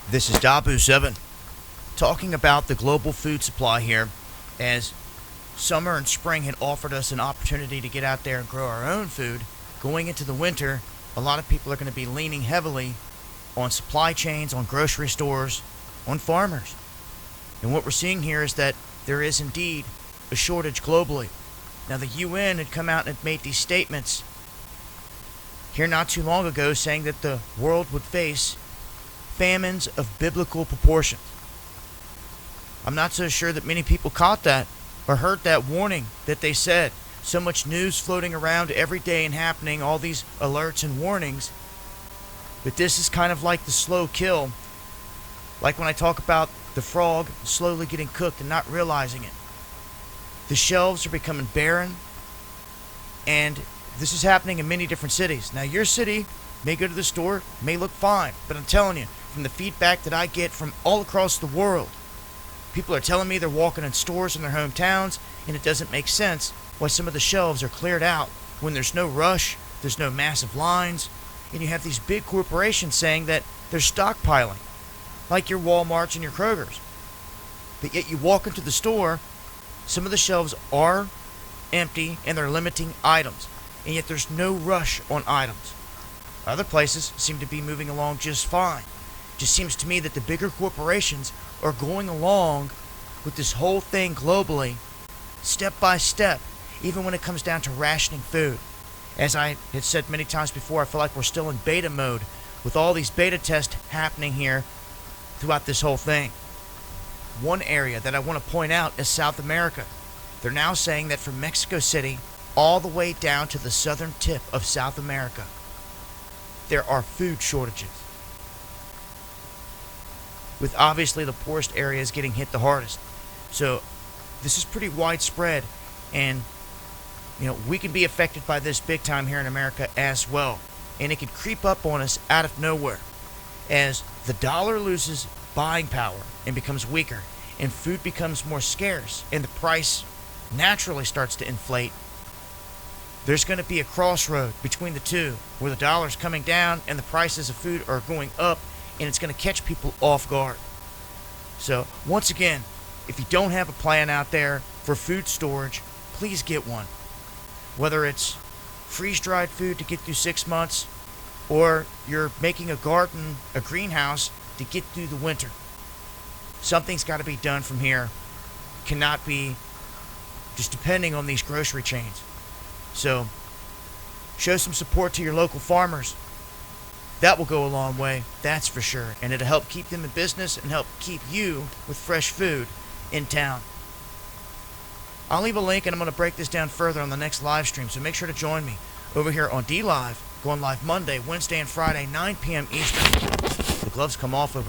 This is Dabu7 talking about the global food supply here, as summer and spring had offered us an opportunity to get out there and grow our own food. Going into the winter, a lot of people are going to be leaning heavily on supply chains, on grocery stores, on farmers. And what we're seeing here is that there is indeed a shortage globally. Now, the UN had come out and had made these statements here not too long ago saying that the world would face famines of biblical proportions. I'm not so sure that many people caught that or heard that warning that they said. So much news floating around every day and happening, all these alerts and warnings. But this is kind of like the slow kill. Like when I talk about the frog slowly getting cooked and not realizing it. The shelves are becoming barren, and this is happening in many different cities. Now, your city may go to the store, may look fine, but I'm telling you, from the feedback that I get from all across the world, people are telling me they're walking in stores in their hometowns, and it doesn't make sense why some of the shelves are cleared out when there's no rush, there's no massive lines, and you have these big corporations saying that they're stockpiling, like your Walmarts and your Krogers. But yet you walk into the store, some of the shelves are empty and they're limiting items, and yet there's no rush on items. Other places seem to be moving along just fine. Just seems to me that the bigger corporations are going along with this whole thing globally, step by step, even when it comes down to rationing food. As I had said many times before, I feel like we're still in beta mode with all these beta tests happening here throughout this whole thing. One area that I want to point out is South America. They're now saying that from Mexico City all the way down to the southern tip of South America, there are food shortages, with obviously the poorest areas getting hit the hardest. So this is pretty widespread, and we can be affected by this big time here in America as well. And it could creep up on us out of nowhere as the dollar loses buying power and becomes weaker, and food becomes more scarce, and the price naturally starts to inflate. There's going to be a crossroad between the two where the dollar's coming down and the prices of food are going up, and it's going to catch people off guard. So once again, if you don't have a plan out there for food storage, please get one. Whether it's freeze-dried food to get through 6 months, or you're making a garden, a greenhouse to get through the winter. Something's got to be done from here. Cannot be just depending on these grocery chains. So show some support to your local farmers. That will go a long way, that's for sure. And it'll help keep them in business and help keep you with fresh food in town. I'll leave a link, and I'm going to break this down further on the next live stream, so make sure to join me over here on D Live, going live Monday, Wednesday, and Friday, 9 p.m. Eastern. The gloves come off over